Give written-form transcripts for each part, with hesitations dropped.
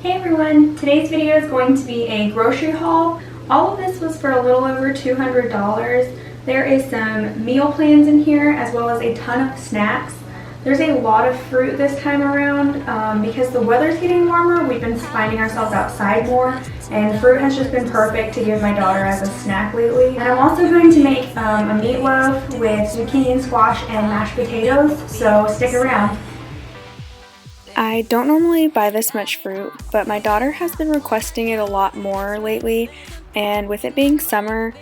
Hey everyone! Today's video is going to be a grocery haul. All of this was for a little over $200. There is some meal plans in here as well as a ton of snacks. There's a lot of fruit this time around because the weather's getting warmer. We've been finding ourselves outside more, and fruit has just been perfect to give my daughter as a snack lately. And I'm also going to make a meatloaf with zucchini and squash and mashed potatoes, so stick around. I don't normally buy this much fruit, but my daughter has been requesting it a lot more lately, and with it being summer,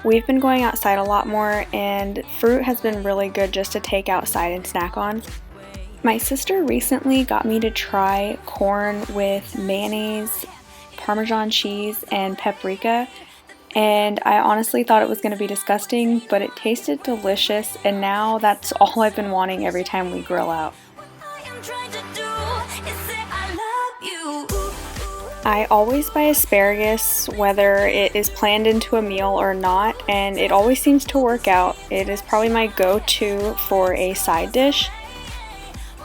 we've been going outside a lot more, and fruit has been really good just to take outside and snack on. My sister recently got me to try corn with mayonnaise, Parmesan cheese, and paprika, and I honestly thought it was going to be disgusting, but it tasted delicious, and now that's all I've been wanting every time we grill out. I always buy asparagus, whether it is planned into a meal or not, and it always seems to work out. It is probably my go-to for a side dish.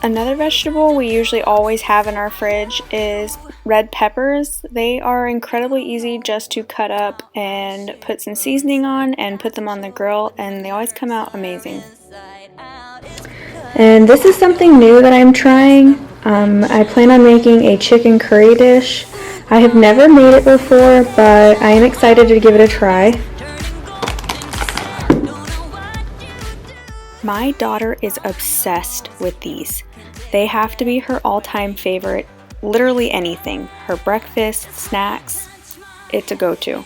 Another vegetable we usually always have in our fridge is red peppers. They are incredibly easy just to cut up and put some seasoning on and put them on the grill, and they always come out amazing. And this is something new that I'm trying. I plan on making a chicken curry dish. I have never made it before, but I am excited to give it a try. My daughter is obsessed with these. They have to be her all-time favorite, literally anything. Her breakfast, snacks, it's a go-to.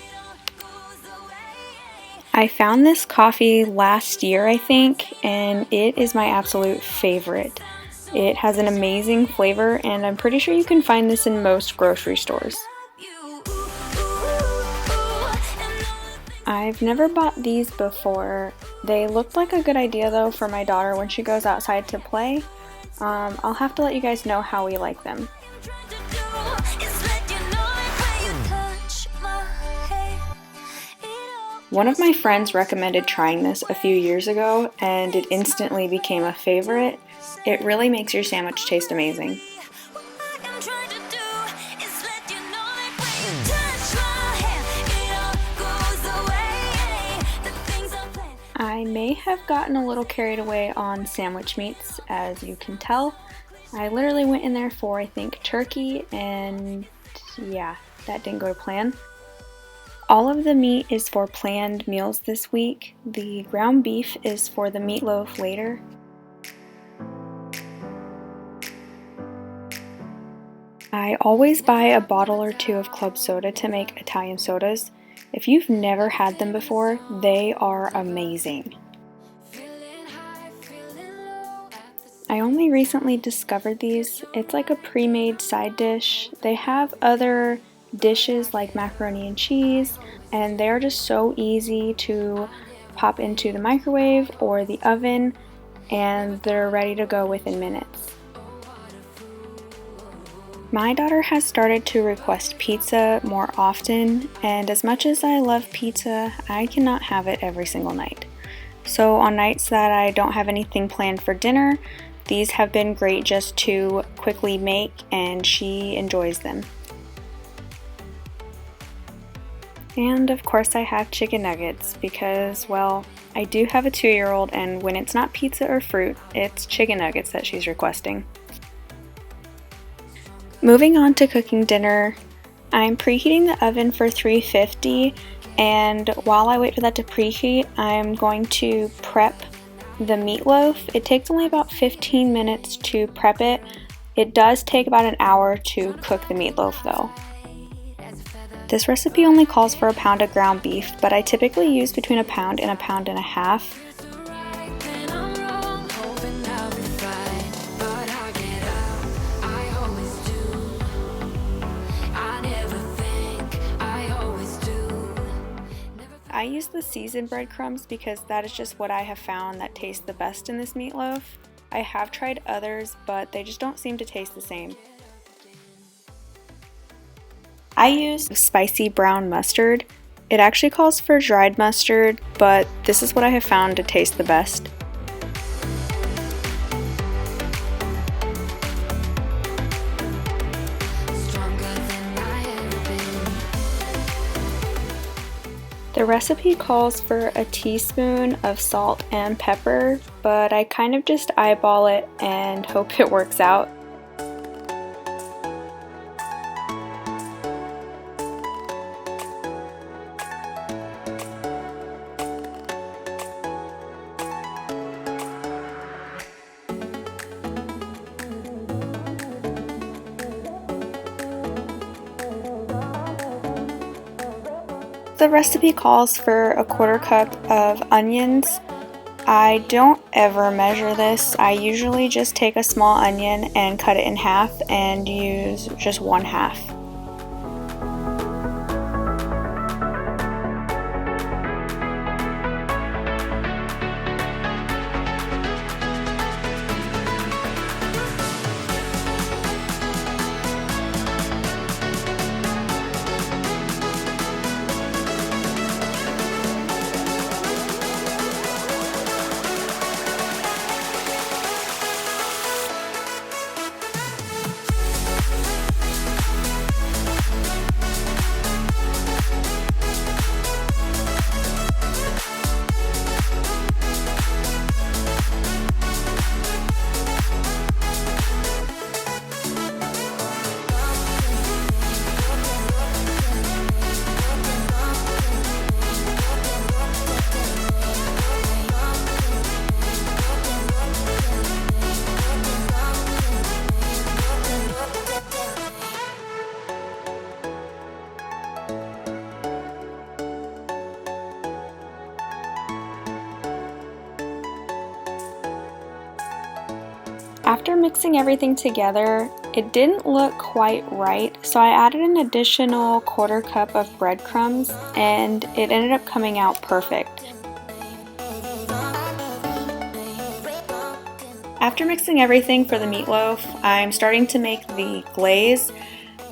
I found this coffee last year, I think, and it is my absolute favorite. It has an amazing flavor, and I'm pretty sure you can find this in most grocery stores. I've never bought these before. They look like a good idea though for my daughter when she goes outside to play. I'll have to let you guys know how we like them. One of my friends recommended trying this a few years ago, and it instantly became a favorite. It really makes your sandwich taste amazing. I may have gotten a little carried away on sandwich meats, as you can tell. I literally went in there for, I think, turkey, and yeah, that didn't go to plan. All of the meat is for planned meals this week. The ground beef is for the meatloaf later. I always buy a bottle or two of club soda to make Italian sodas. If you've never had them before, they are amazing. I only recently discovered these. It's like a pre-made side dish. They have other dishes like macaroni and cheese, and they're just so easy to pop into the microwave or the oven, and they're ready to go within minutes. My daughter has started to request pizza more often, and as much as I love pizza, I cannot have it every single night. So on nights that I don't have anything planned for dinner, these have been great just to quickly make, and she enjoys them. And of course I have chicken nuggets because, well, I do have a 2-year-old, and when it's not pizza or fruit, it's chicken nuggets that she's requesting. Moving on to cooking dinner, I'm preheating the oven for 350, and while I wait for that to preheat, I'm going to prep the meatloaf. It takes only about 15 minutes to prep it. It does take about an hour to cook the meatloaf though. This recipe only calls for a pound of ground beef, but I typically use between a pound and a pound and a half. I use the seasoned breadcrumbs because that is just what I have found that tastes the best in this meatloaf. I have tried others, but they just don't seem to taste the same. I use spicy brown mustard. It actually calls for dried mustard, but this is what I have found to taste the best. The recipe calls for a teaspoon of salt and pepper, but I kind of just eyeball it and hope it works out. The recipe calls for a 1/4 cup of onions. I don't ever measure this. I usually just take a small onion and cut it in half and use just 1/2. After mixing everything together, it didn't look quite right, so I added an additional 1/4 cup of breadcrumbs and it ended up coming out perfect. After mixing everything for the meatloaf, I'm starting to make the glaze.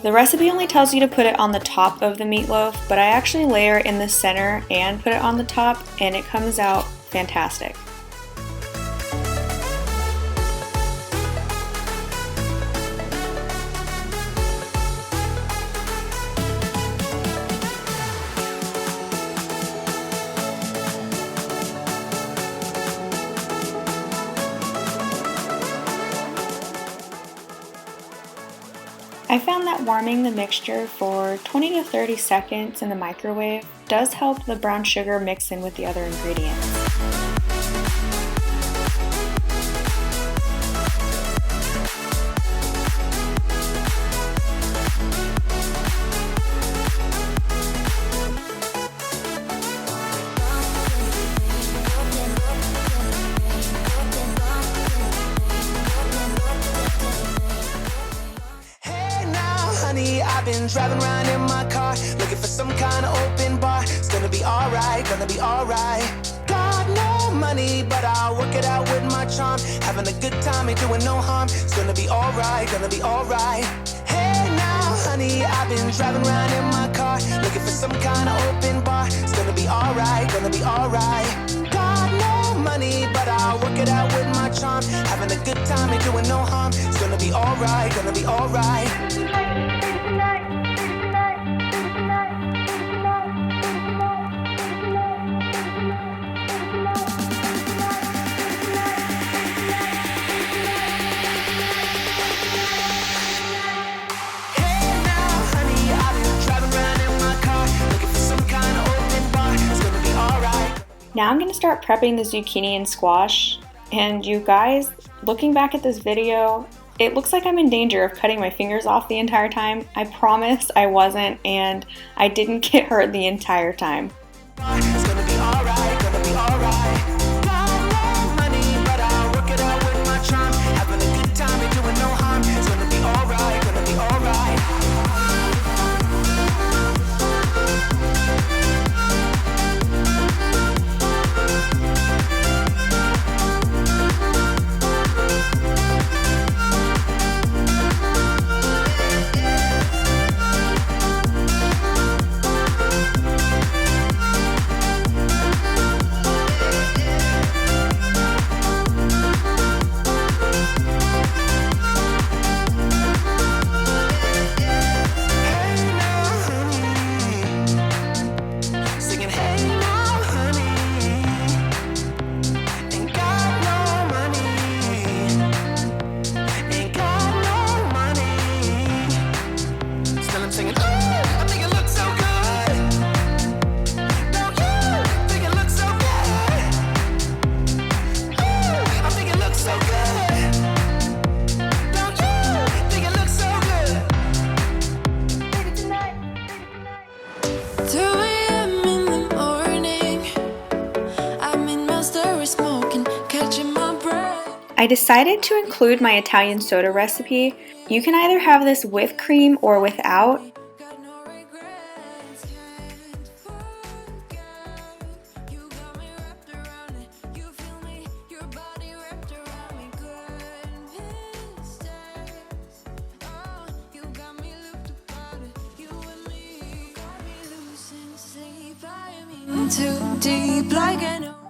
The recipe only tells you to put it on the top of the meatloaf, but I actually layer it in the center and put it on the top, and it comes out fantastic. I found that warming the mixture for 20 to 30 seconds in the microwave does help the brown sugar mix in with the other ingredients. I've been driving around in my car, looking for some kind of open bar. It's gonna be alright, gonna be alright. Got no money, but I'll work it out with my charm. Having a good time, ain't doing no harm. It's gonna be alright, gonna be alright. Hey now, honey, I've been driving around in my car, looking for some kind of open bar. It's gonna be alright, gonna be alright. Got no money, but I'll work it out with my charm. Having a good time, ain't doing no harm. It's gonna be alright, gonna be alright. Now I'm going to start prepping the zucchini and squash, and you guys, looking back at this video, it looks like I'm in danger of cutting my fingers off the entire time. I promise I wasn't, and I didn't get hurt the entire time. It's gonna be alright, gonna be alright. Got no money, but I'll work it out with my charm. Having a good time and doing no harm. It's gonna be alright, gonna be alright. I decided to include my Italian soda recipe. You can either have this with cream or without.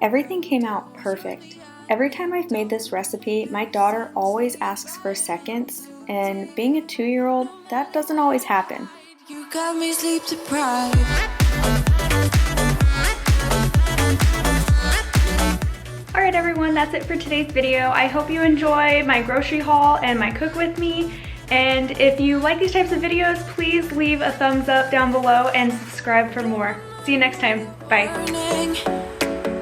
Everything came out perfect. Every time I've made this recipe, my daughter always asks for seconds, and being a 2-year-old, that doesn't always happen. You got me sleep deprived. Alright everyone, that's it for today's video. I hope you enjoy my grocery haul and my cook with me. And if you like these types of videos, please leave a thumbs up down below and subscribe for more. See you next time. Bye.